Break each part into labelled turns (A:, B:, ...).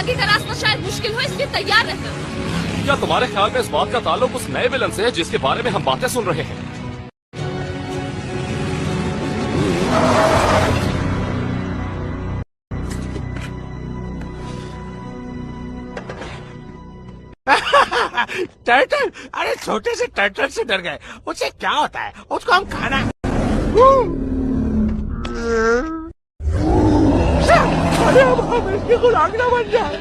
A: आगे का रास्ता शायद मुश्किल हो, इसलिए तैयार रहना।
B: क्या तुम्हारे ख्याल में इस बात का ताल्लुक उस नए विलन से है जिसके बारे में हम बातें सुन रहे हैं?
C: टर्टल, अरे छोटे से टर्टल से डर गए। उसे क्या होता है, उसको हम खाना। अरे अब हम इसकी गुलाम ना बन जाए।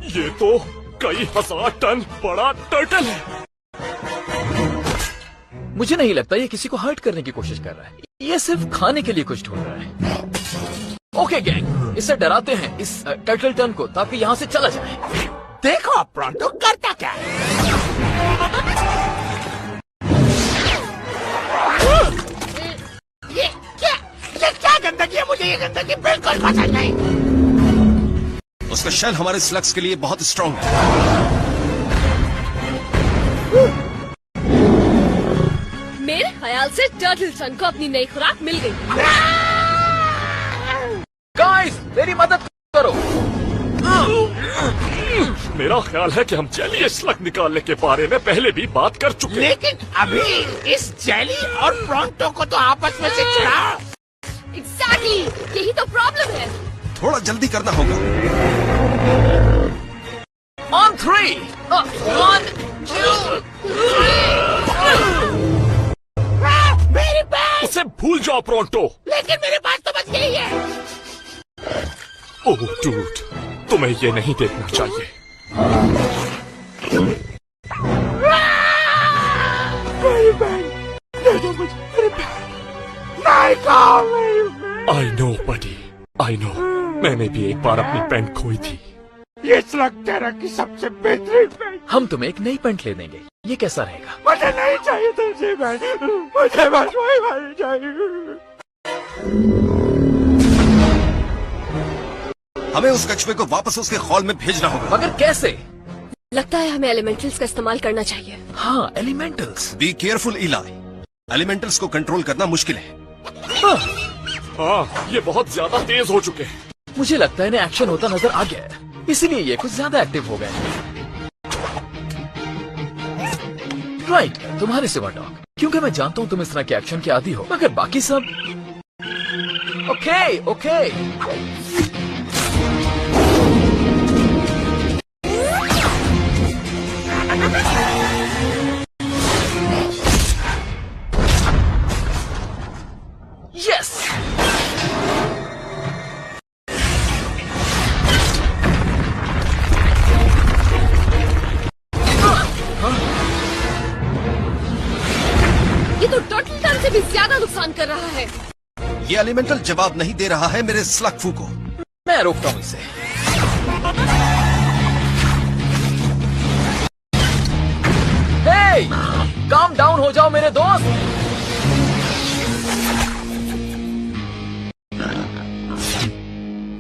B: ये तो कई हजार टन बड़ा टर्टल है।
D: मुझे नहीं लगता ये किसी को हर्ट करने की कोशिश कर रहा है। ये सिर्फ खाने के लिए कुछ ढूंढ रहा है। ओके गैंग, इससे डराते हैं इस टर्टल टन को ताकि यहाँ से चला जाए।
C: देखो प्रोंटो करता क्या है। ये क्या गंदगी है, मुझे ये गंदगी बिल्कुल पसंद नहीं।
E: उसका शेल हमारे स्लग्स के लिए बहुत स्ट्रांग है।
A: मेरे ख्याल से टर्टल सन को अपनी नई खुराक मिल गई।
D: गाइस, मेरी मदद करो।
B: मेरा ख्याल है कि हम जेली स्लग निकालने के बारे में पहले भी बात कर चुके हैं।
C: लेकिन अभी इस जेली और प्रोंटो को तो आपस में से छुड़ाओ।
A: एग्जैक्टली, यही तो प्रॉब्लम है।
E: थोड़ा जल्दी करना होगा।
D: On 3, 1, 2, 3।
C: मेरी बैग।
B: उसे भूल जाओ प्रोंटो।
C: लेकिन मेरे पास तो बच गई है।
B: ओह डूड, तुम्हें ये नहीं देखना चाहिए।
C: मेरी बैग दे दो मुझे, मेरी बैग। नहीं खाओ मेरी bag.
B: I know buddy, I know. मैंने भी एक बार अपनी पैंट खोई थी।
C: ये स्लग टेरा की सबसे बेहतरीन पैंट।
D: हम तुम्हें एक नई पैंट ले देंगे, ये कैसा रहेगा?
C: मुझे नहीं चाहिए तुमसे पैंट, मुझे बस वही वाली चाहिए।
E: हमें उस कछुए को वापस उसके हॉल में भेजना होगा।
D: मगर कैसे?
A: लगता है हमें एलिमेंटल्स का इस्तेमाल करना चाहिए।
D: हाँ, एलिमेंटल्स।
E: बी केयरफुल इलाई, एलिमेंटल्स को कंट्रोल करना मुश्किल है।
B: हाँ, ये बहुत ज्यादा तेज हो चुके हैं।
D: मुझे लगता है इन्हें एक्शन होता नजर आ गया है, इसीलिए ये कुछ ज्यादा एक्टिव हो गए। राइट, तुम्हारे सिवा डॉग, क्योंकि मैं जानता हूँ तुम इस तरह के एक्शन के आदी हो, मगर बाकी सब ओके ओके। यस,
A: ये तो टर्टल टन से भी ज्यादा नुकसान कर रहा है।
E: ये एलिमेंटल जवाब नहीं दे रहा है मेरे स्लगफू को।
D: मैं रोकता हूँ इसे। हे, काम डाउन हो जाओ मेरे दोस्त।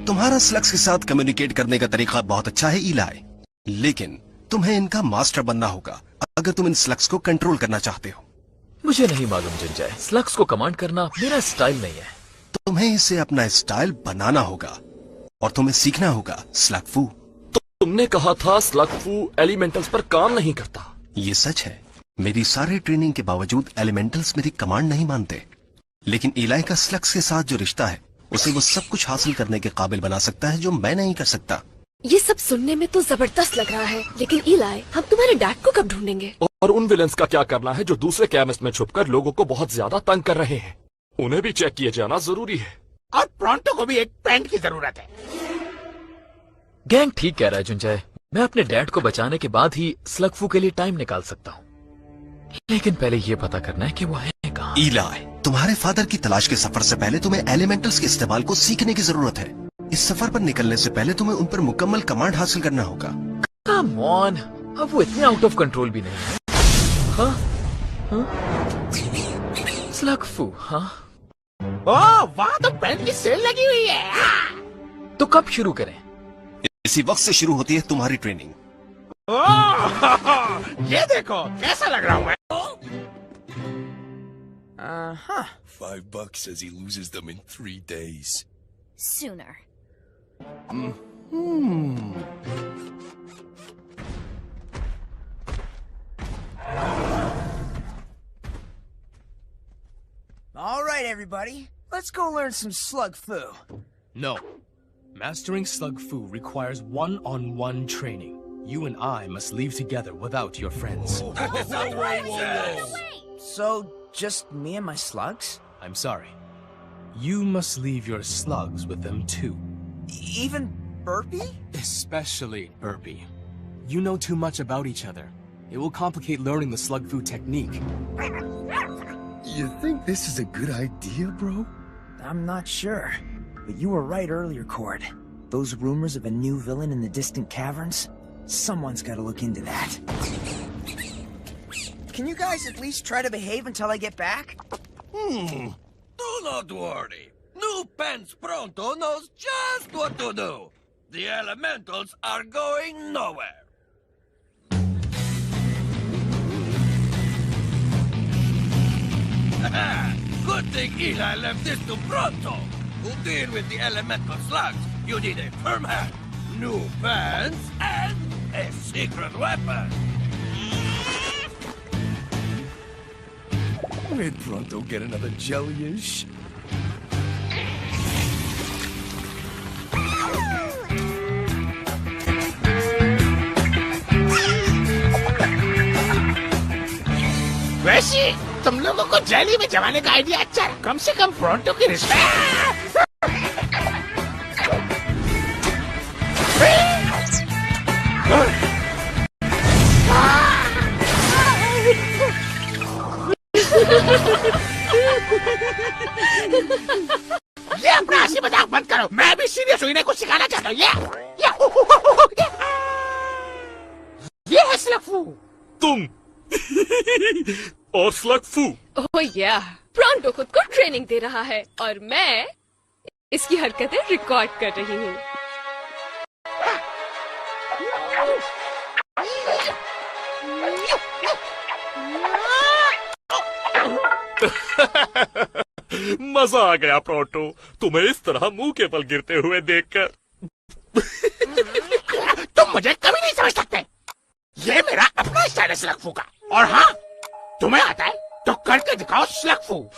E: तुम्हारा स्लग्स के साथ कम्युनिकेट करने का तरीका बहुत अच्छा है इलाई, लेकिन तुम्हें इनका मास्टर बनना होगा अगर तुम इन स्लग्स को कंट्रोल करना चाहते हो।
D: मुझे नहीं मालूम जिंजाए, स्लग्स को कमांड करना मेरा स्टाइल नहीं है।
E: तुम्हें इसे अपना स्टाइल बनाना होगा और तुम्हें सीखना होगा स्लगफू।
B: तो तुमने कहा था स्लगफू एलिमेंटल्स पर काम नहीं करता।
E: ये सच है, मेरी सारे ट्रेनिंग के बावजूद एलिमेंटल्स मेरी कमांड नहीं मानते, लेकिन इलाई का स्लग्स के साथ जो रिश्ता है उसे वो सब कुछ हासिल करने के काबिल बना सकता है जो मैं नहीं कर सकता।
A: ये सब सुनने में तो जबरदस्त लग रहा है, लेकिन इलाई, हम तुम्हारे डैड को कब ढूंढेंगे?
B: और उन विलेंस का क्या करना है जो दूसरे कैमिस्ट में छुपकर लोगों को बहुत ज्यादा तंग कर रहे हैं? उन्हें भी चेक किए जाना जरूरी है।
C: और प्रोंटो को भी एक पैंट की जरूरत है।
D: गैंग ठीक कह रहा है जुंजाए, मैं अपने डैड को बचाने के बाद ही स्लगफू के लिए टाइम निकाल सकता हूँ। लेकिन पहले ये पता करना है कि वो है कहाँ।
E: इलाई, तुम्हारे फादर की तलाश के सफर से पहले तुम्हें एलिमेंटल्स के इस्तेमाल को सीखने की जरूरत है। इस सफर पर निकलने से पहले तुम्हें उन पर मुकम्मल कमांड हासिल करना होगा।
D: कम ऑन, अब वो इतने आउट ऑफ कंट्रोल भी नहीं है। हाँ? स्लग फू, हाँ?
C: ओह, वहाँ तो पेन की सेल लगी हुई है।
D: तो कब शुरू करें?
E: इसी वक्त से शुरू होती है तुम्हारी ट्रेनिंग।
C: ओह, ये देखो कैसा लग रहा हूँ मैं।
F: $5 says he loses them in 3 days.
A: Sooner.
G: All right, everybody. Let's go learn some slug fu.
H: No. Mastering Slug Fu requires one-on-one training. You and I must leave together without your friends.
G: So, just me and my slugs?
H: I'm sorry. You must leave your slugs with them too.
G: Even Burpee?
H: Especially Burpee. You know too much about each other. It will complicate learning the Slug Fu technique.
F: You think this is a good idea, bro?
G: I'm not sure. But you were right earlier, Cord. Those rumors of a new villain in the distant caverns? Someone's gotta look into that. Can you guys at least try to behave until I get back?
F: Do not worry. New Pens Pronto knows just what to do. The elementals are going nowhere. Good thing Eli left this to Pronto. To deal with the elemental slugs, you need a firm hand, new pants, and a secret weapon. Did Pronto get another jellyish?
C: वैसे तुम लोगों को jelly में जमाने का idea अच्छा है। कम से कम प्रोंटो की रिस्पेक्ट। ये अपना हंसी मजाक बंद करो। मैं भी सीरियस होने को सिखाना चाहता हूँ। ये है स्लग फू।
B: तुम और स्लग फू।
A: ओह या, प्रॉन्टो खुद को ट्रेनिंग दे रहा है और मैं इसकी हरकतें रिकॉर्ड कर रही हूँ।
B: मजा आ गया प्रोंटो, तुम्हें इस तरह मुंह के बल गिरते हुए देखकर।
C: तुम मुझे कभी नहीं समझ सकते। ये मेरा अपना स्टाइल है स्लग फू का। और हाँ, तुम्हें आता है तो करके दिखाओ स्लग फू।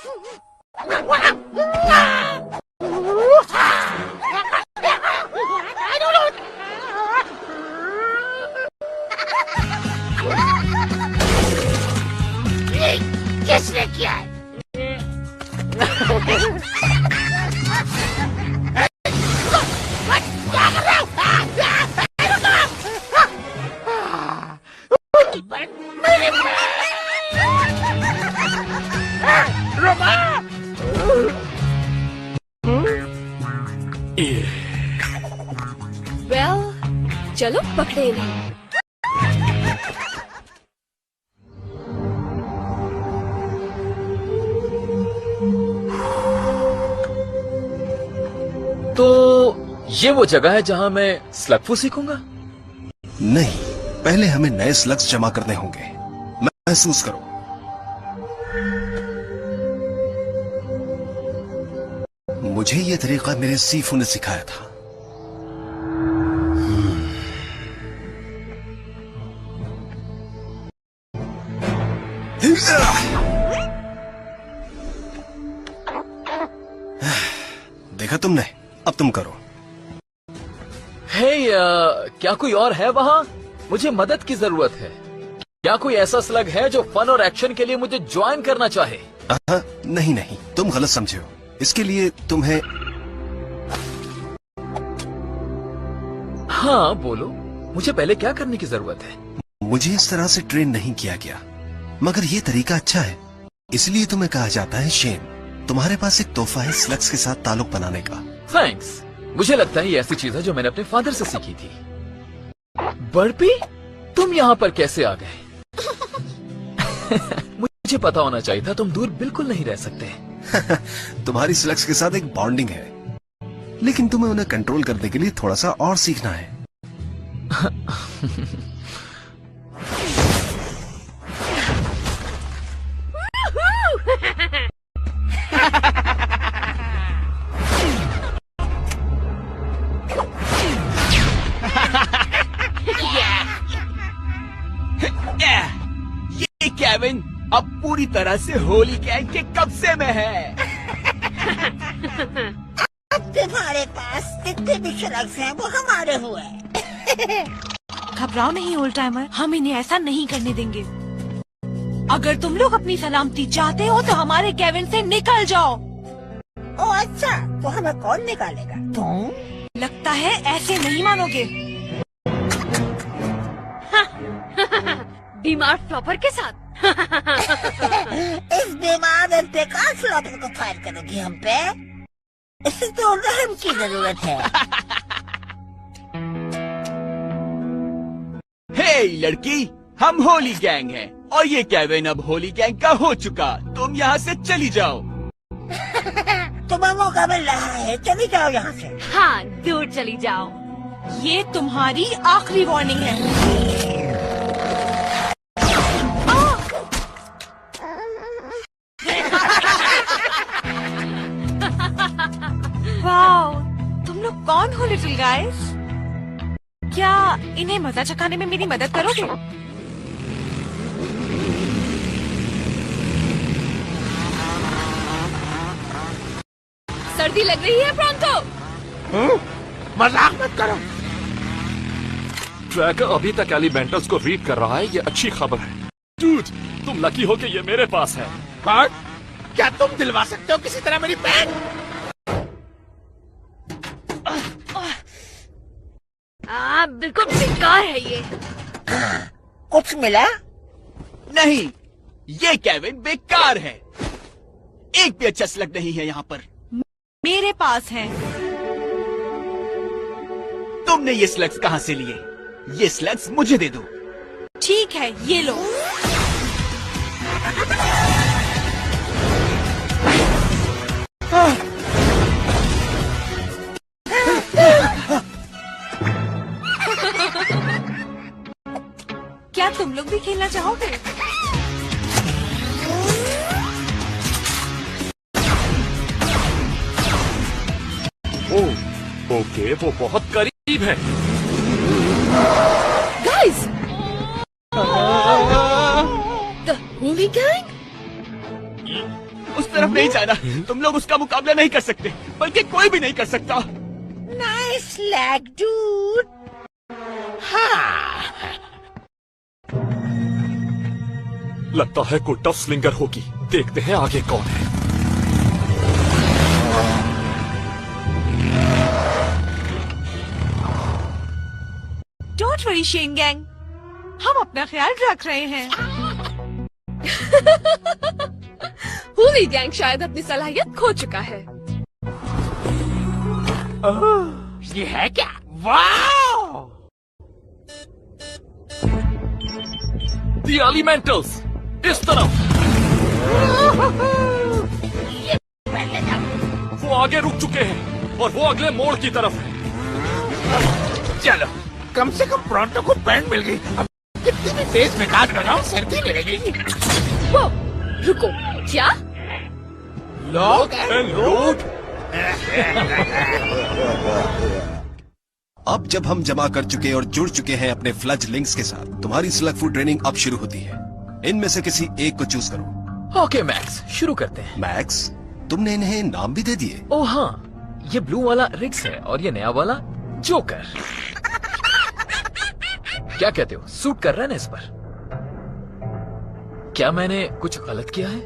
C: किसने किया है? क्या कर रहे हो?
A: वेल, चलो पकड़े इन्हें।
D: तो ये वो जगह है जहां मैं स्लग फू सीखूंगा?
E: नहीं, पहले हमें नए स्लग्स जमा करने होंगे। महसूस करो। मुझे ये तरीका मेरे सीफू ने सिखाया था। देखा तुमने, अब तुम करो।
D: हे क्या कोई और है वहां? मुझे मदद की जरूरत है। क्या कोई ऐसा स्लग है जो फन और एक्शन के लिए मुझे ज्वाइन करना चाहे?
E: नहीं नहीं, तुम गलत समझे हो। इसके लिए तुम्हें
D: हाँ बोलो, मुझे पहले क्या करने की जरूरत है?
E: मुझे इस तरह से ट्रेन नहीं किया गया। मगर ये तरीका अच्छा है, इसलिए तुम्हें कहा जाता है शेन। तुम्हारे पास एक तोहफा है स्लग्स के साथ ताल्लुक बनाने का।
D: थैंक्स। मुझे लगता है ये ऐसी चीज है जो मैंने अपने फादर से सीखी थी। बर्पी, तुम यहाँ पर कैसे आ गए? मुझे पता होना चाहिए था, तुम दूर बिल्कुल नहीं रह सकते।
E: तुम्हारी स्लग्स के साथ एक बॉन्डिंग है, लेकिन तुम्हें उन्हें कंट्रोल करने के लिए थोड़ा सा और सीखना है।
C: ये केविन अब पूरी तरह से होली गैंग के कब्जे में है।
I: अब तुम्हारे पास जितने भी शराब हैं वो हमारे हुए।
J: घबराओ नहीं ओल्ड टाइमर, हम इन्हें ऐसा नहीं करने देंगे। अगर तुम लोग अपनी सलामती चाहते हो तो हमारे केविन से निकल जाओ।
I: ओ अच्छा, तो हमें कौन निकालेगा? तुम?
J: लगता है ऐसे नहीं मानोगे।
A: बीमार फ्लॉपर के साथ।
I: इस बीमार और बेकार फ्लॉपर को फायर करोगी हम पे? इसे तो रहम की जरूरत है।
C: हे लड़की, हम होली गैंग हैं और ये केविन अब होली गैंग का हो चुका। तुम यहाँ से चली जाओ।
I: तुम्हें मौका मिल रहा है, चली जाओ यहाँ से।
A: हाँ, दूर चली जाओ।
J: ये तुम्हारी आखिरी वार्निंग है। वाओ, तुम लोग कौन हो लिटिल गाइस? क्या इन्हें मजा चखाने में मेरी मदद करोगे?
A: सर्दी लग रही है प्रॉन्टो।
C: मजाक मत करो।
B: ट्रैकर अभी तक एलिमेंटल्स को रीड कर रहा है, ये अच्छी खबर है। डूड, तुम लकी हो कि ये मेरे पास है।
C: बट क्या तुम दिलवा सकते हो किसी तरह मेरी बहन?
A: बिल्कुल बेकार है ये।
I: कुछ मिला?
C: नहीं, ये केविन बेकार है। एक भी अच्छा स्लग नहीं है यहाँ पर।
J: मेरे पास है।
C: तुमने ये स्लग्स कहाँ से लिए? ये स्लग्स मुझे दे दो।
J: ठीक है, ये लो। क्या तुम लोग भी खेलना चाहोगे?
B: ओह, ओके, वो बहुत करीब है।
A: Guys, the Holi gang.
C: उस तरफ नहीं जाना। तुम लोग उसका मुकाबला नहीं कर सकते, बल्कि कोई भी नहीं कर सकता।
I: Nice lag dude.
B: लगता है कोई टफ स्लिंगर होगी। देखते हैं आगे कौन है।
J: डोंट वरी शेन गैंग, हम अपना ख्याल रख रहे हैं।
A: होली गैंग शायद अपनी सलाहियत खो चुका है।
C: ये है क्या? वाह!
B: द एलिमेंटल्स इस तरफ। वो आगे रुक चुके हैं और वो अगले मोड़ की तरफ है।
C: चलो, कम से कम प्रॉन्टो को बैंड मिल गई। अब कितनी भी तेज में काट लगाओ, सर्दी मिलेगी।
A: वो, रुको, क्या?
C: Lock and load.
E: अब जब हम जमा कर चुके और जुड़ चुके हैं अपने फ्लज लिंक्स के साथ, तुम्हारी स्लग फूड ट्रेनिंग अब शुरू होती है। इनमें से किसी एक को चूज करो।
D: ओके मैक्स, शुरू करते हैं।
E: मैक्स, तुमने इन्हें नाम भी दे दिए?
D: ओह हाँ, ये ब्लू वाला रिक्स है और ये नया वाला जोकर। क्या कहते हो, सूट कर रहा है ना इस पर? क्या मैंने कुछ गलत किया है?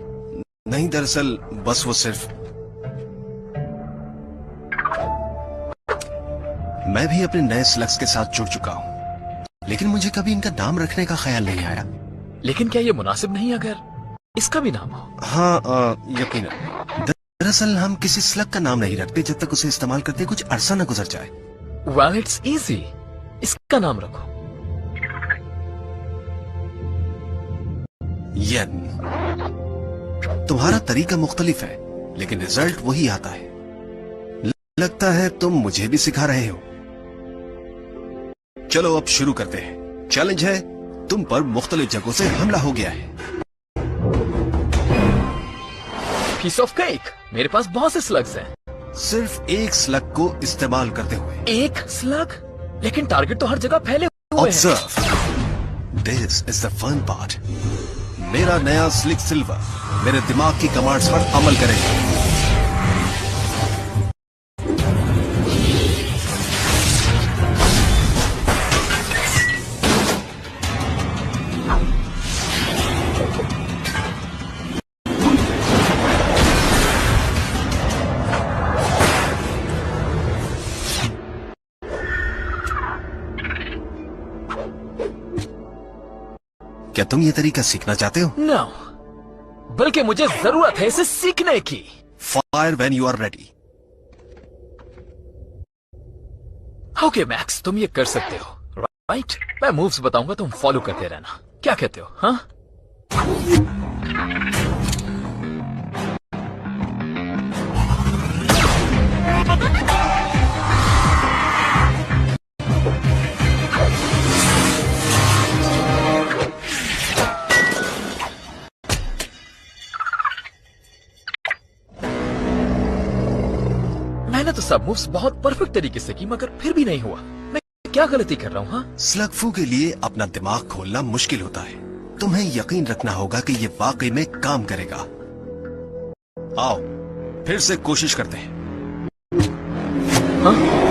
E: नहीं, दरअसल बस वो सिर्फ। मैं भी अपने नए स्लग्स के साथ जुड़ चुका हूँ, लेकिन मुझे कभी इनका नाम रखने का ख्याल नहीं आया।
D: लेकिन क्या ये मुनासिब नहीं अगर इसका भी नाम हो?
E: हाँ, यकीनन। दरअसल हम किसी स्लग का नाम नहीं रखते जब तक उसे इस्तेमाल करते कुछ अरसा न गुजर जाए।
D: Well, it's easy. इसका नाम रखो।
E: यन। तुम्हारा तरीका मुख्तलिफ है, लेकिन रिजल्ट वही आता है। लगता है तुम मुझे भी सिखा रहे हो। चलो अब शुरू करते हैं। चैलेंज है, तुम पर मुख्तलिफ जगहों से हमला हो गया है।
D: Piece of cake. मेरे पास बहुत से स्लग्स हैं।
E: सिर्फ एक स्लग को इस्तेमाल करते हुए।
D: एक स्लग? लेकिन टारगेट तो हर जगह फैले हुए हैं।
E: Observe, this is the fun part. मेरा नया स्लिक सिल्वर मेरे दिमाग की कमांड्स पर अमल करेगा। क्या तुम ये तरीका सीखना चाहते हो?
D: No. बल्कि मुझे जरूरत है इसे सीखने की।
E: Fire when you are ready.
D: Okay Max, तुम ये कर सकते हो, राइट? मैं मूव्स बताऊंगा, तुम फॉलो करते रहना। क्या कहते हो? हाँ? मैंने तो सब मूव्स बहुत परफेक्ट तरीके से की, मगर फिर भी नहीं हुआ। मैं क्या गलती कर रहा हूँ? हाँ?
E: स्लग फू के लिए अपना दिमाग खोलना मुश्किल होता है। तुम्हें यकीन रखना होगा कि ये वाकई में काम करेगा। आओ फिर से कोशिश करते हैं।
D: हाँ?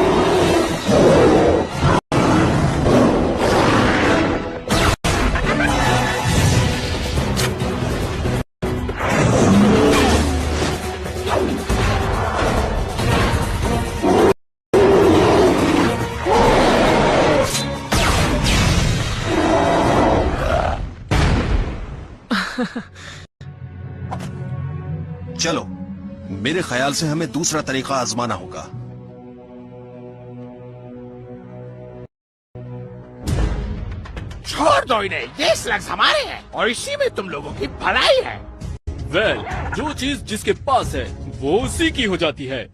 E: चलो, मेरे ख्याल से हमें दूसरा तरीका आजमाना होगा।
C: छोड़ दो इन्हें, ये स्लग्स हमारे हैं और इसी में तुम लोगों की भलाई है।
B: वेल, जो चीज जिसके पास है वो उसी की हो जाती है,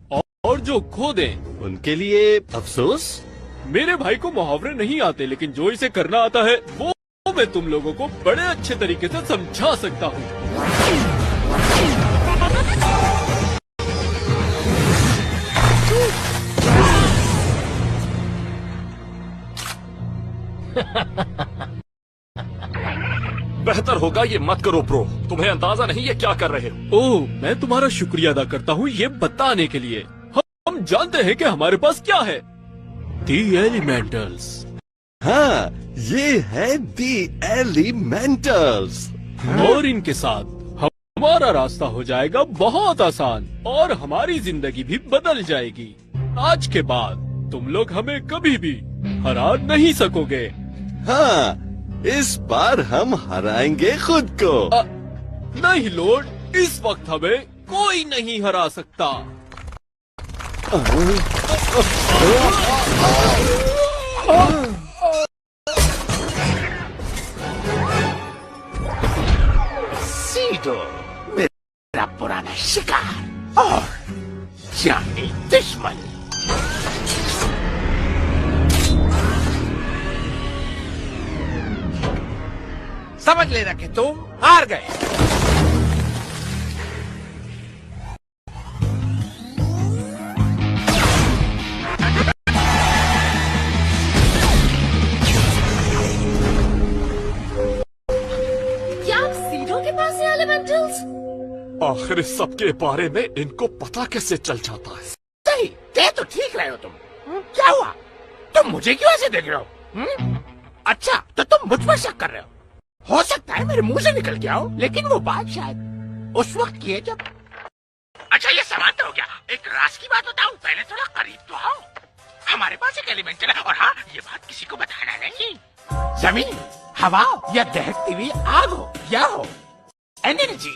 B: और जो खो दे उनके लिए अफसोस। मेरे भाई को मुहावरे नहीं आते, लेकिन जो इसे करना आता है वो मैं तुम लोगों को बड़े अच्छे तरीके से समझा सकता हूँ। बेहतर होगा ये मत करो प्रो। तुम्हें अंदाजा नहीं ये क्या कर रहे हो। ओह, मैं तुम्हारा शुक्रिया अदा करता हूँ ये बताने के लिए। हम जानते हैं कि हमारे पास क्या है। दी एलिमेंटल्स।
K: हाँ, ये है दी एलिमेंटल्स।
B: और इनके साथ हमारा रास्ता हो जाएगा बहुत आसान और हमारी जिंदगी भी बदल जाएगी। आज के बाद तुम लोग हमें कभी भी हरा नहीं सकोगे।
K: हाँ, इस बार हम हराएंगे खुद को।
B: नहीं लॉर्ड, इस वक्त हमें कोई नहीं हरा सकता।
C: सीडो, मेरा पुराना शिकार और जानी दुश्मन। समझ लेना कि तुम हार गए।
A: क्या आप सीडो के पास है एलिमेंटल्स?
B: आखिर इस सब के बारे में इनको पता कैसे चल जाता है?
C: सही, कह तो ठीक रहे हो तुम। क्या हुआ? तुम मुझे क्यों ऐसे देख रहे हो? अच्छा, तो तुम मुझ पर शक कर रहे हो सकता है मेरे मुंह से निकल गया हो, लेकिन वो बात शायद उस वक्त की है जब। अच्छा, ये सामान तो हो गया। एक राज की बात बताऊं, पहले थोड़ा करीब तो आओ। हमारे पास एक एलिमेंटल है, और हाँ, ये बात किसी को बताना नहीं। जमीन, हवा या दहकती हुई आग हो या हो एनर्जी,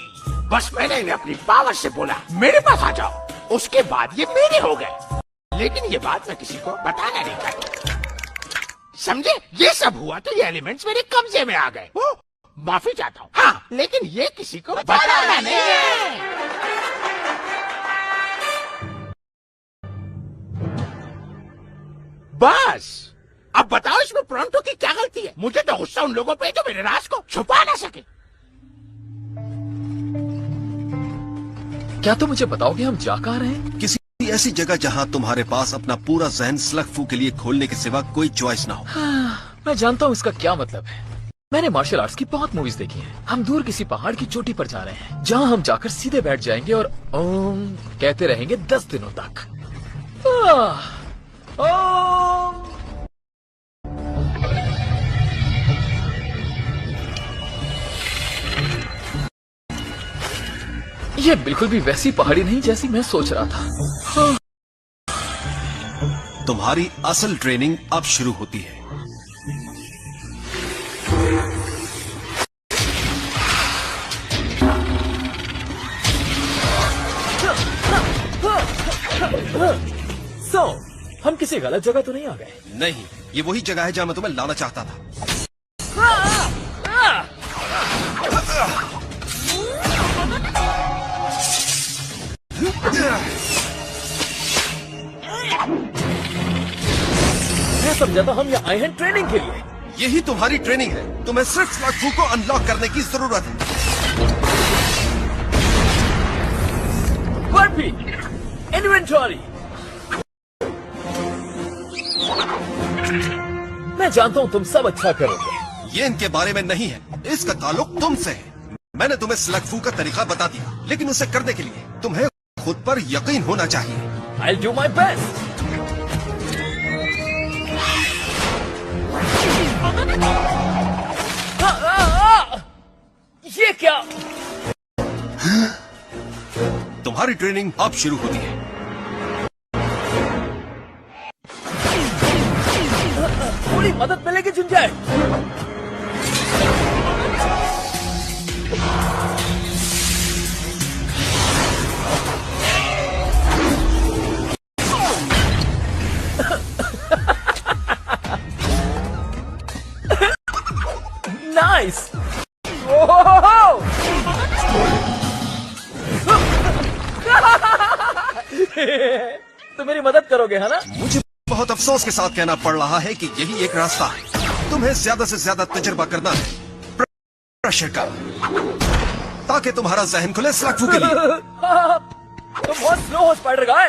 C: बस मैंने इन्हें अपनी पावर से बोला मेरे पास आ जाओ, उसके बाद ये मेरे हो गए। लेकिन ये बात मैं किसी को बताना नहीं चाहता, समझे? ये सब हुआ तो ये एलिमेंट्स मेरे कब्जे में आ गए। माफी चाहता हूँ, हाँ, लेकिन ये किसी को बताना नहीं है। बस अब बताओ इसमें प्रोंटो की क्या गलती है? मुझे तो गुस्सा उन लोगों पे जो मेरे राज को छुपा ना सके।
D: क्या तुम मुझे बताओगे हम जा कहाँ रहे हैं?
E: किसी ऐसी जगह जहाँ तुम्हारे पास अपना पूरा जहन स्लग फू के लिए खोलने के सिवा कोई चॉइस ना हो।
D: हाँ, मैं जानता हूँ इसका क्या मतलब है। मैंने मार्शल आर्ट्स की बहुत मूवीज देखी हैं। हम दूर किसी पहाड़ की चोटी पर जा रहे हैं, जहाँ हम जाकर सीधे बैठ जाएंगे और ओम कहते रहेंगे 10 दिनों तक। ओम। ये बिल्कुल भी वैसी पहाड़ी नहीं जैसी मैं सोच रहा था।
E: तुम्हारी असल ट्रेनिंग अब शुरू होती है।
D: हम किसी गलत जगह तो नहीं आ गए?
E: नहीं, ये वही जगह है जहाँ मैं तुम्हें लाना चाहता था।
D: मैं समझा था हम यहाँ आए हैं ट्रेनिंग के लिए।
E: यही तुम्हारी ट्रेनिंग है। तुम्हें सिर्फ स्लग फू को अनलॉक करने की जरूरत है।
D: बर्फी, इन्वेंटरी। मैं जानता हूँ तुम सब अच्छा करोगे।
E: ये इनके बारे में नहीं है, इसका ताल्लुक तुमसे है। मैंने तुम्हें स्लग फू का तरीका बता दिया, लेकिन उसे करने के लिए तुम्हें खुद पर यकीन होना चाहिए।
D: I'll do my best. ये क्या?
E: तुम्हारी ट्रेनिंग अब शुरू होती है।
D: थोड़ी मदद मिलेगी झुंझार। नाइस। तो मेरी मदद करोगे है ना?
E: मुझे बहुत अफसोस के साथ कहना पड़ रहा है कि यही एक रास्ता है। तुम्हें ज्यादा से ज्यादा तजुर्बा करना है प्रेशर का, ताकि तुम्हारा जहन खुले स्लग फू के लिए।
D: तुम बहुत स्लो हो spider guy.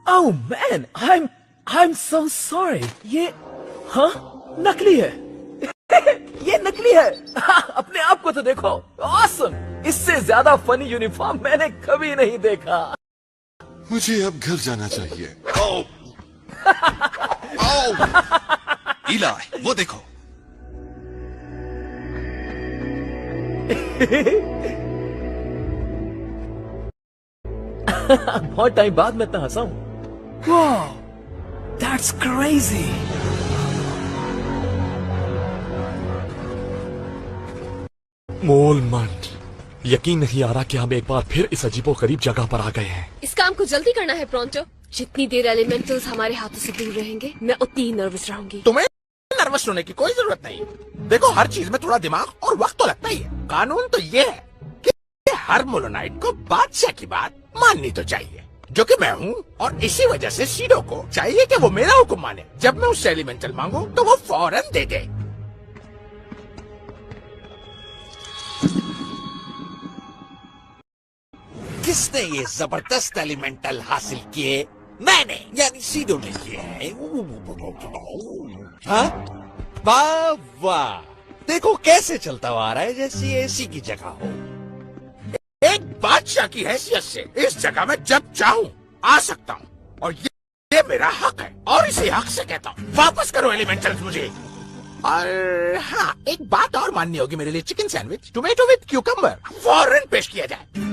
D: Oh man, I am so sorry. ये हाँ नकली है। ये नकली है। अपने आप को तो देखो। ऑसम। इससे ज्यादा फनी यूनिफॉर्म मैंने कभी नहीं देखा।
K: मुझे अब घर जाना चाहिए।
E: इलाई, वो देखो।
D: बहुत टाइम बाद मैं इतना हंसा हूं। Wow, that's crazy.
H: मोलमंड, यकीन नहीं आ रहा कि हम एक बार फिर इस अजीबो गरीब जगह पर आ गए हैं।
A: इस काम को जल्दी करना है प्रोंटो। जितनी देर एलिमेंटल्स हमारे हाथों से दूर रहेंगे, मैं उतनी ही नर्वस रहूंगी।
C: तुम्हें नर्वस होने की कोई जरूरत नहीं। देखो, हर चीज में थोड़ा दिमाग और वक्त तो लगता ही है। कानून तो ये है कि हर मोलोनाइट को बादशाह की बात माननी तो चाहिए, जो कि मैं हूँ। और इसी वजह से शीडो को चाहिए कि वो मेरा हुक्म माने। जब मैं उससे एलिमेंटल मांगू तो वो फौरन दे दे।
F: किसने ये जबरदस्त एलिमेंटल हासिल किए? मैंने, यानी सीडो ने किए हैं। हाँ? वाह वाह, देखो कैसे चलता हुआ आ रहा है, जैसे एसी की जगह हो।
C: एक बादशाह की हैसियत से इस जगह में जब चाहूँ आ सकता हूँ, और ये मेरा हक है। और इसी हक से कहता हूँ, वापस करो एलिमेंटल्स मुझे। और हाँ, एक बात और माननी होगी मेरे लिए। Chicken sandwich tomato with cucumber फौरन पेश किया जाए।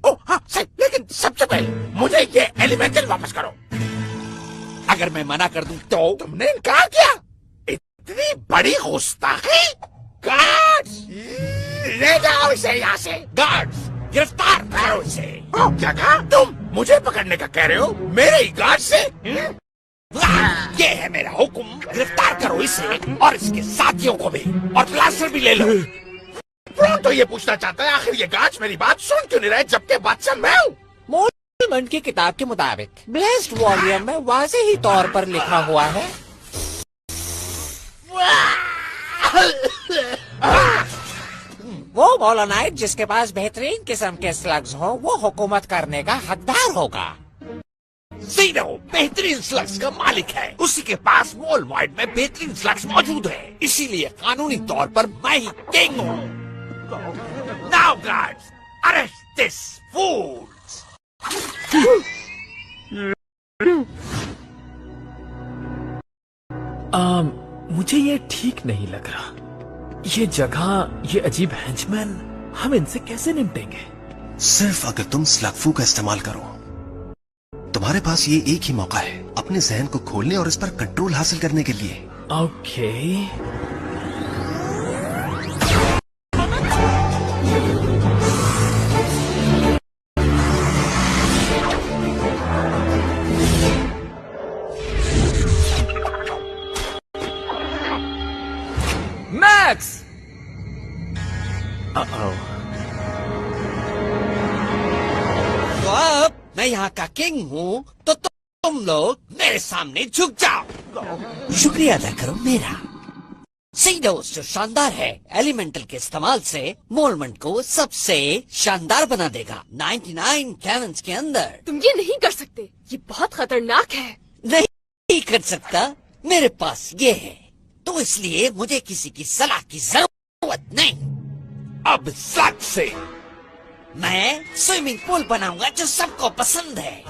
C: ओह हाँ सही, लेकिन सबसे पहले मुझे ये एलिमेंटल वापस करो। अगर मैं मना कर दूं तो? तुमने इनकार किया? इतनी बड़ी गुस्ताखी? गार्ड्स, ले जाओ इसे यहाँ से। गार्ड्स, गिरफ्तार करो इसे। क्या कहा? तुम मुझे पकड़ने का कह रहे हो? मेरे ही गार्ड से? ये है मेरा हुक्म, गिरफ्तार करो इसे और इसके साथियों को भी, और प्लास्टर भी ले लो। तो ये पूछना चाहता है, आखिर ये गार्ड्स मेरी बात सुन क्यों नहीं रहे, जबकि बादशाह मैं हूँ? मोलमंट की किताब के मुताबिक ब्लेस्ड वॉल्यूम में वाज़ेही तौर पर लिखा हुआ है, वो मोलोनाइट जिसके पास बेहतरीन किस्म के स्लग्स हो, वो हुकूमत करने का हकदार होगा। ज़ीरो बेहतरीन स्लग्स का मालिक है, उसी के पास वर्ल्ड वाइड में बेहतरीन स्लग्स मौजूद है, इसीलिए कानूनी तौर पर मैं ही किंग हूँ। नाउ गार्ड्स, अरेस्ट दिस फूल्स।
D: मुझे ये ठीक नहीं लग रहा। ये जगह, ये अजीब हेंचमैन, हम इनसे कैसे निपटेंगे?
E: सिर्फ अगर तुम स्लगफू का इस्तेमाल करो। तुम्हारे पास ये एक ही मौका है अपने जहन को खोलने और इस पर कंट्रोल हासिल करने के लिए।
D: ओके। मैक्स!
C: तो अब मैं यहाँ का किंग हूँ, तो तुम लोग मेरे सामने झुक जाओ। शुक्रिया अदा करो मेरा। सीडोस जो शानदार है, एलिमेंटल के इस्तेमाल से मोलमंट को सबसे शानदार बना देगा 99 कैवर्न्स के अंदर।
A: तुम ये नहीं कर सकते, ये बहुत खतरनाक है।
C: नहीं कर सकता, मेरे पास ये है, तो इसलिए मुझे किसी की सलाह की जरूरत नहीं। अब सच से मैं स्विमिंग पूल बनाऊंगा जो सबको पसंद है।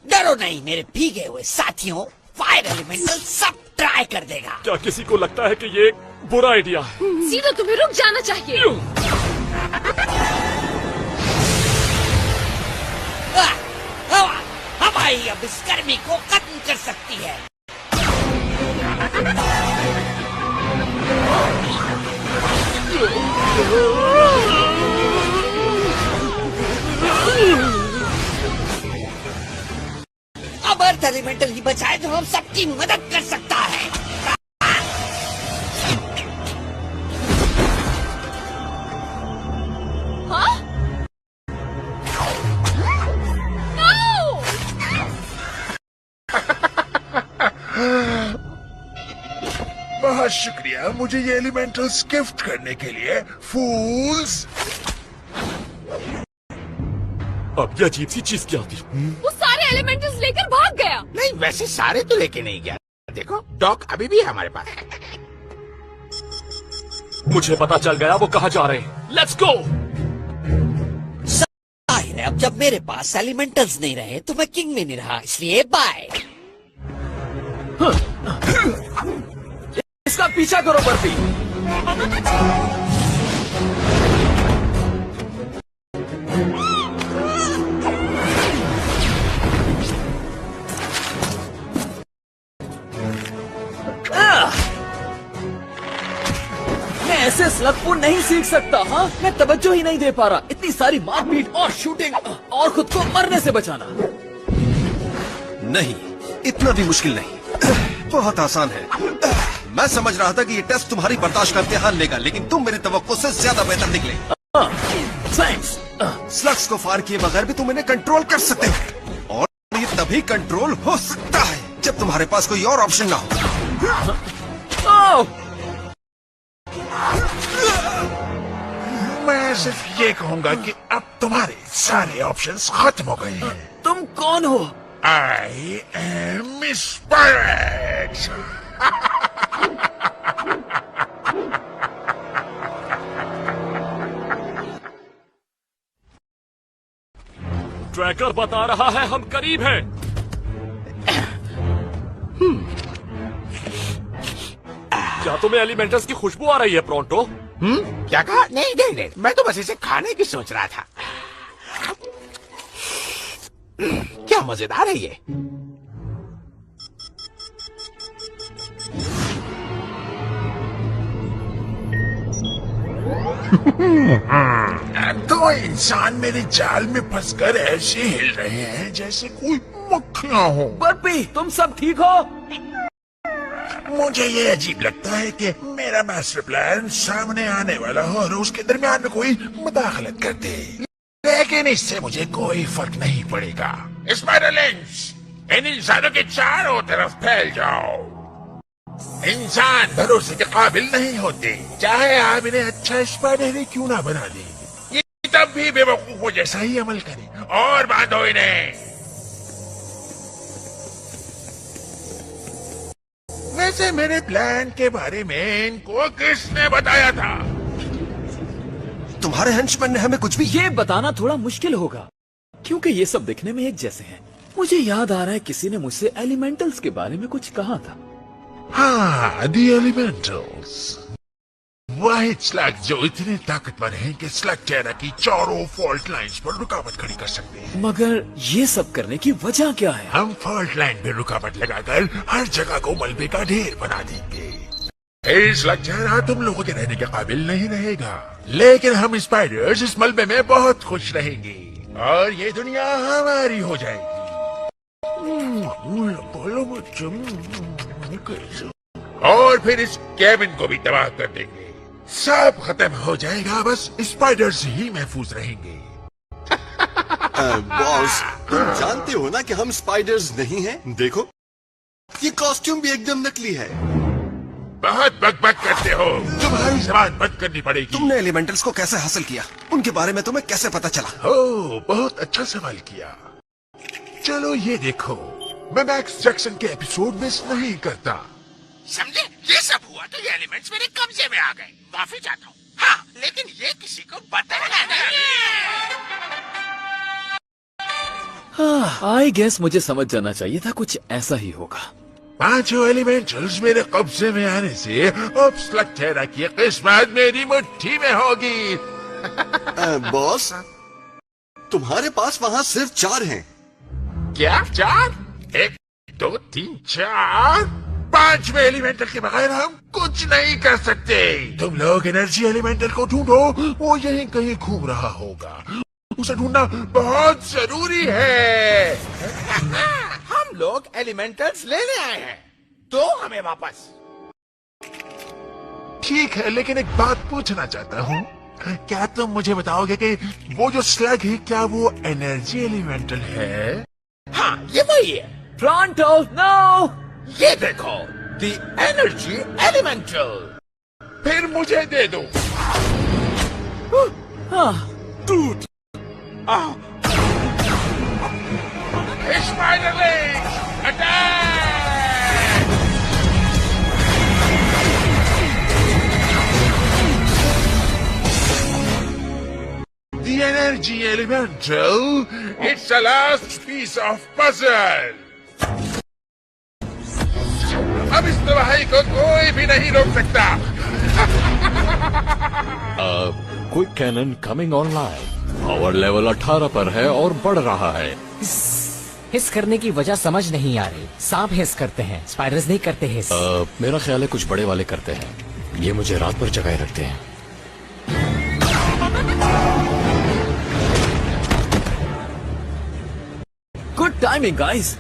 C: डरो नहीं मेरे भीगे हुए साथियों, फायर एलिमेंटल सब ट्राई कर देगा।
B: क्या किसी को लगता है कि ये बुरा आइडिया है?
A: सीधो तुम्हें रुक जाना चाहिए।
C: हवाई अब इस गर्मी को खत्म कर सकती है। अब अर्थ एलिमेंटल ही बचाए तो हम सबकी मदद कर सकता है।
A: हाँ?
F: बहुत शुक्रिया मुझे ये एलिमेंटल्स गिफ्ट करने के लिए, फूल्स।
B: अब ये अजीब सी चीज क्या थी?
A: वो सारे एलिमेंटल्स लेकर भाग गया।
C: नहीं, वैसे सारे तो लेके नहीं गया। देखो डॉक अभी भी है हमारे पास।
B: मुझे पता चल गया वो कहाँ जा रहे हैं। Let's go.
C: जाहिर है अब जब मेरे पास एलिमेंटल्स नहीं रहे तो मैं किंग में नहीं रहा, इसलिए बाय।
D: इसका पीछा करो बर्फी। मैं ऐसे स्लगफू नहीं सीख सकता। हाँ, मैं तवज्जो ही नहीं दे पा रहा। इतनी सारी मारपीट और शूटिंग और खुद को मरने से बचाना।
E: नहीं, इतना भी मुश्किल नहीं, बहुत आसान है। मैं समझ रहा था कि ये टेस्ट तुम्हारी बर्दाश्त का इम्तिहान लेगा, लेकिन तुम मेरी तवक्को से ज्यादा बेहतर निकले।
D: थैंक्स।
E: स्लग्स को फायर किए बगैर भी तुम इन्हें कंट्रोल कर सकते हो, और ये तभी कंट्रोल हो सकता है जब तुम्हारे पास कोई और ऑप्शन ना हो।
F: मैं सिर्फ ये कहूंगा कि अब तुम्हारे सारे ऑप्शंस खत्म हो गए हैं।
D: तुम कौन हो?
F: I am Miss Pirate.
B: Tracker बता रहा है हम करीब हैं। क्या तुम्हें एलिमेंटल्स की खुशबू आ रही है प्रोंटो?
C: क्या कहा? नहीं नहीं नहीं, मैं तो बस इसे खाने की सोच रहा था। क्या मजेदार है ये।
L: तो इंसान मेरे जाल में फंसकर ऐसे हिल रहे हैं जैसे कोई मक्खियां हो।
D: बर्फी, तुम सब ठीक हो?
L: मुझे ये अजीब लगता है कि मेरा मास्टर प्लान सामने आने वाला हो और उसके दरमियान में कोई मुदाखलत कर दे, लेकिन इससे मुझे कोई फर्क नहीं पड़ेगा। स्पाइडरलिंग्स, इन इंसानों के चारों तरफ फैल जाओ। इंसान भरोसे के काबिल नहीं होते, चाहे आप इन्हें अच्छा स्पाइडर ही क्यों ना बना दें, ये तब भी बेवकूफों जैसा ही अमल करें। और बांधो इन्हें। वैसे मेरे प्लान के बारे में इनको किसने बताया था?
E: तुम्हारे हेंचमैन ने हमें कुछ भी।
D: ये बताना थोड़ा मुश्किल होगा, क्योंकि ये सब दिखने में एक जैसे हैं। मुझे याद आ रहा है किसी ने मुझसे एलिमेंटल्स के बारे में कुछ कहा था।
L: हाँ, दी एलिमेंटल्स, वही स्लग जो इतने ताकतवर हैं कि स्लग चेहरा की चारों फॉल्ट लाइंस पर रुकावट खड़ी कर सकते हैं।
D: मगर ये सब करने की वजह क्या है?
L: हम फॉल्ट लाइन पे रुकावट लगाकर हर जगह को मलबे का ढेर बना देंगे। इस स्लग चेहरा तुम लोगों के रहने के काबिल नहीं रहेगा, लेकिन हम स्पाइडर्स इस मलबे में बहुत खुश रहेंगे और ये दुनिया हमारी हो जाएगी। और फिर इस केबिन को भी तबाह कर देंगे। सब खत्म हो जाएगा, बस स्पाइडर्स ही महफूज रहेंगे।
K: बॉस, तुम जानते हो ना कि हम स्पाइडर्स नहीं हैं? देखो, ये कॉस्ट्यूम भी एकदम नकली है।
L: बहुत बकबक करते हो, तुम्हारी जबान बंद करनी पड़ेगी।
E: तुमने एलिमेंटल्स को कैसे हासिल किया? उनके बारे में तुम्हें कैसे पता चला?
L: ओह, बहुत अच्छा सवाल किया। चलो ये देखो, मैं मैक्स जैक्सन के एपिसोड मिस नहीं करता।
C: समझे? ये सब हुआ तो ये एलिमेंट्स मेरे कब्जे में आ गए। माफी चाहता हूँ। हाँ, लेकिन ये किसी को बताना नहीं।
D: आई गेस मुझे समझ जाना चाहिए था कुछ ऐसा ही होगा।
L: पांचों एलिमेंटल्स मेरे कब्जे में आने से अब स्लग चेहरा की किस्मत मेरी मुट्ठी में होगी।
K: बॉस, तुम्हारे पास वहाँ सिर्फ 4 हैं।
L: क्या 4? 1, 2, 3, 4? 5वें एलिमेंटल के बगैर हम कुछ नहीं कर सकते। तुम लोग एनर्जी एलिमेंटल को ढूंढो, वो यहीं कहीं घूम रहा होगा। उसे ढूंढना बहुत जरूरी है।
C: हम लोग एलिमेंटल्स लेने आए हैं, तो हमें वापस।
L: ठीक है, लेकिन एक बात पूछना चाहता हूँ। क्या तुम मुझे बताओगे कि वो जो स्लग है, क्या वो एनर्जी एलिमेंटल है?
C: हाँ, ये वही है।
D: Pronto, no!
C: ये देखो, दी एनर्जी एलिमेंटल।
L: फिर मुझे दे दो।
C: टूट।
L: स्पाइडरलिंग्स, attack! The energy elemental, it's the last piece of puzzle. अब इस तबाही को कोई भी नहीं रोक सकता।
B: Quick cannon coming online. Power level 18 पर है और बढ़ रहा है।
M: हिस करने की वजह समझ नहीं आ रही। सांप हिस करते हैं, स्पाइडर्स नहीं करते हिस।
B: मेरा ख्याल है कुछ बड़े वाले करते हैं। ये मुझे रात भर जगाए रखते हैं।
D: Good timing guys.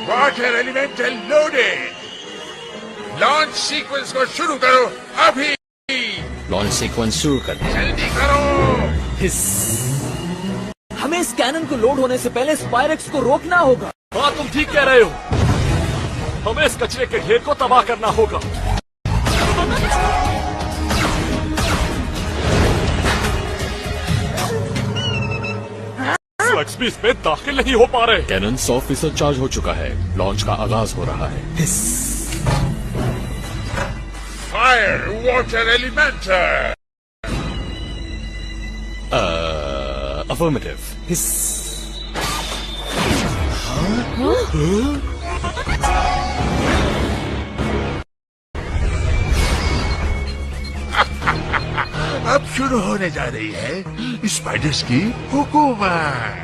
L: Water elemental loaded. Launch sequence को शुरू करो अभी।
B: लॉन्च सीक्वेंस शुरू कर दो।
L: जल्दी करो।
D: हमें इस कैनन को लोड होने से पहले स्पाइरेक्स को रोकना होगा।
B: हाँ, तुम ठीक कह रहे हो। हमें इस कचरे के ढेर को तबाह करना होगा। स्लग्स भी इसमें दाखिल नहीं हो पा रहे। कैनन 100% चार्ज हो चुका है। लॉन्च का आगाज हो रहा है।
L: Fire Water Elemental.
H: Affirmative.
L: अब शुरू होने जा रही है स्पाइडर्स की हुकूमत।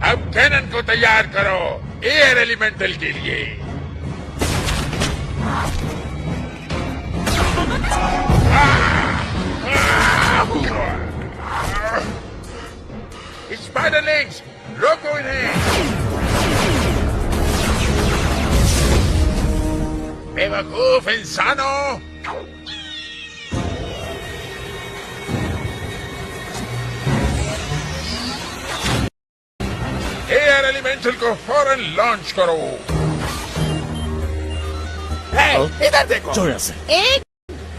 L: अब कैनन को तैयार करो एयर एलिमेंटल के लिए। स्पाइडरलिंग्स रोको इन्हें। बेवकूफ इंसानों, एयर एलिमेंटल को फौरन लॉन्च करो।
C: इधर देखो।
H: जोर से।
C: एक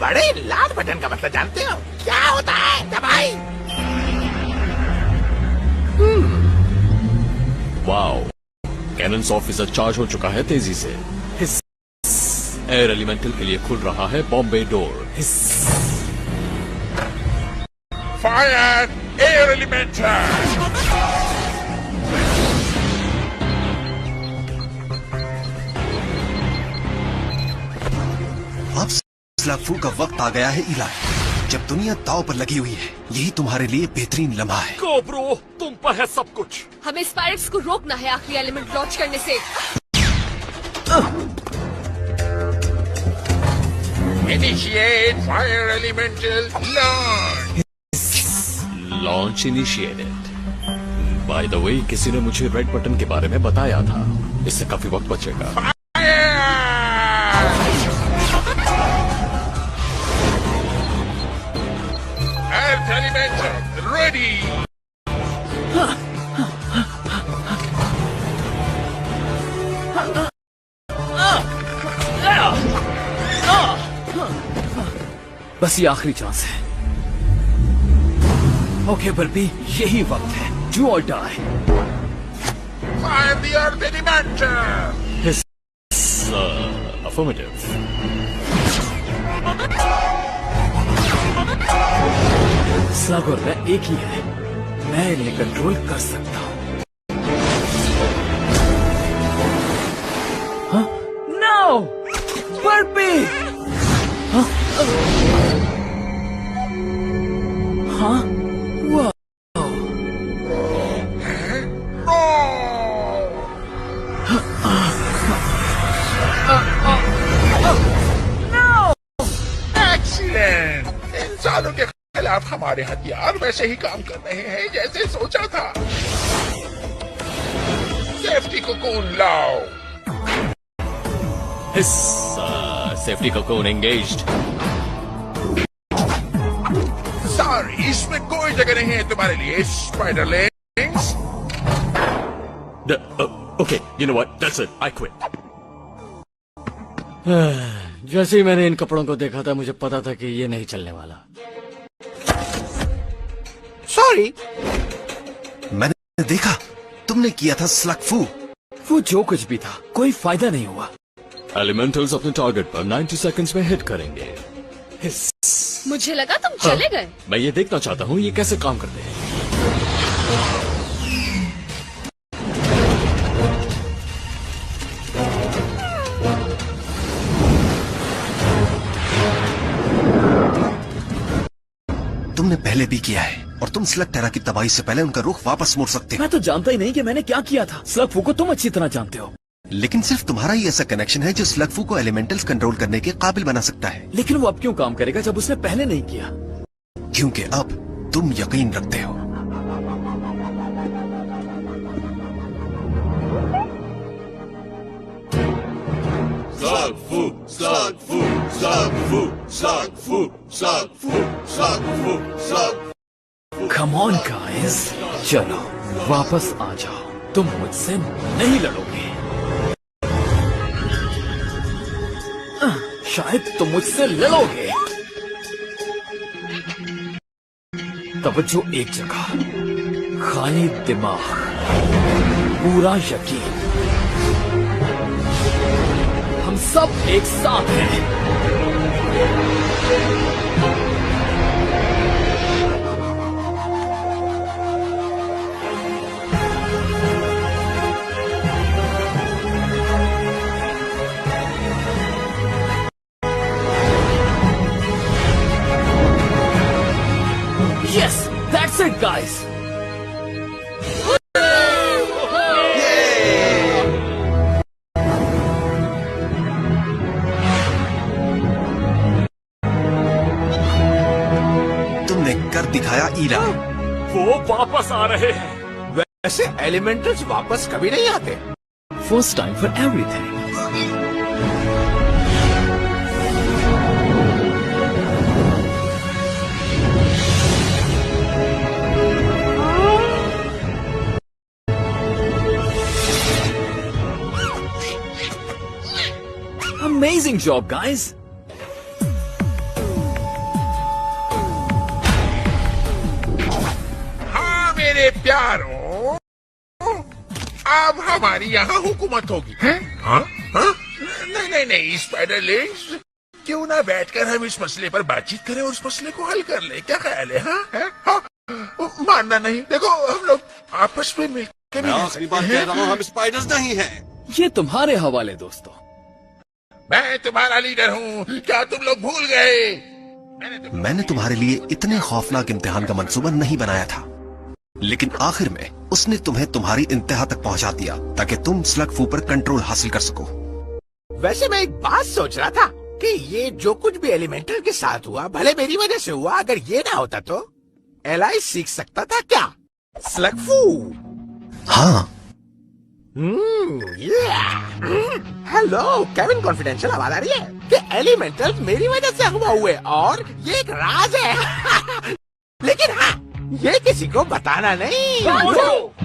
C: बड़े लाल बटन का मतलब जानते हो क्या होता है? दबाई।
B: वाओ, कैनन्स ऑफिसर चार्ज हो चुका है तेजी से। एयर एलिमेंटल के लिए खुल रहा है Bombay door.
L: Fire air elemental.
E: अब स्लग फू का वक्त आ गया है इलाही, जब दुनिया दांव पर लगी हुई है। यही तुम्हारे लिए बेहतरीन लम्हा है।
B: गो ब्रो, तुम पर है सब कुछ।
A: हमें स्पाइडर्स को रोकना है आखिरी एलिमेंट लॉन्च करने से।
L: Initiate fire elemental launch.
B: Launch initiated. By the way, किसी ने मुझे रेड बटन के बारे में बताया था, इससे काफी वक्त बचेगा।
L: Earth elemental ready.
D: बस ये आखिरी चांस है। ओके बर्बी, यही वक्त है। Do or die.
L: Fire the earth elemental.
B: Affirmative.
D: Slug और मैं एक ही है। मैं इन्हें कंट्रोल कर सकता हूँ। हाँ? नो! बर्बी! हाँ? हाँ? वाह!
L: Excellent! इंसानों के खिलाफ हमारे हथियार वैसे ही काम कर रहे हैं जैसे सोचा था। सेफ्टी कोकून लाओ।
B: Safety cocoon engaged.
L: सॉरी, इसमें कोई जगह नहीं है तुम्हारे लिए स्पाइडरलिंग्स।
B: Okay, you know what? That's it. I quit.
M: जैसे ही मैंने इन कपड़ों को देखा था, मुझे पता था कि ये नहीं चलने वाला।
C: सॉरी।
E: मैंने देखा, तुमने किया था स्लग फू।
D: वो जो कुछ भी था, कोई फायदा नहीं हुआ।
B: एलिमेंटल्स अपने टारगेट पर 90 सेकंड्स में हिट करेंगे।
A: मुझे लगा तुम चले गए।
B: मैं ये देखना चाहता हूँ ये कैसे काम करते हैं।
E: तुमने पहले भी किया है और तुम स्लग टेरा की तबाही से पहले उनका रुख वापस मोड़ सकते हो।
D: मैं तो जानता ही नहीं कि मैंने क्या किया था। स्लग फू को तुम अच्छी तरह जानते हो।
E: लेकिन सिर्फ तुम्हारा ही ऐसा कनेक्शन है जो स्लग फू को एलिमेंटल्स कंट्रोल करने के काबिल बना सकता है।
D: लेकिन वो अब क्यों काम करेगा जब उसने पहले नहीं किया?
E: क्योंकि अब तुम यकीन रखते हो।
K: Slug Fu, Slug Fu, Slug Fu, Slug Fu, Slug Fu, Slug Fu, Slug Fu.
D: Come on guys, चलो वापस आ जाओ। तुम मुझसे नहीं लड़ोगे। शायद तुम मुझसे लड़ोगे। तवज्जो एक जगह, खाली दिमाग, पूरा यकीन। हम सब एक साथ हैं। Yes, that's it, guys.
E: तुमने कर दिखाया ईला।
C: वो वापस आ रहे हैं। वैसे एलिमेंटल्स वापस कभी नहीं आते।
D: First time for everything. Amazing job, guys.
L: हाँ मेरे प्यारों, अब हमारी यहाँ हुकूमत होगी। हैं? हाँ? हाँ? नहीं नहीं नहीं स्पाइडर लेग्स, क्यों ना बैठकर हम इस मसले पर बातचीत करें और उस मसले को हल कर ले। क्या ख्याल है? हाँ? हैं? हाँ? मानना नहीं। देखो हम लोग आपस में मिलकर
E: मैं आखिरी बार कह रहा हूँ, हम स्पाइडर्स नहीं हैं।
D: ये तुम्हारे हवाले दोस्तों।
L: मैं तुम्हारा लीडर हूँ, क्या तुम लोग भूल गए?
E: मैंने तुम्हारे लिए इतने खौफनाक इम्तिहान का मंसूबा नहीं बनाया था, लेकिन आखिर में उसने तुम्हें तुम्हारी इंतहा तक पहुंचा दिया ताकि तुम स्लग फू पर कंट्रोल हासिल कर सको।
C: वैसे मैं एक बात सोच रहा था कि ये जो कुछ भी एलिमेंटल के साथ हुआ, भले मेरी वजह से हुआ, अगर ये ना होता तो एलाई सीख सकता था क्या? स्लग फू।
E: हाँ।
C: हेलो केविन, कॉन्फिडेंशियल आवाज आ रही है कि एलिमेंटल्स मेरी वजह से अगवा हुए और ये एक राज है। लेकिन हाँ, ये किसी को बताना नहीं।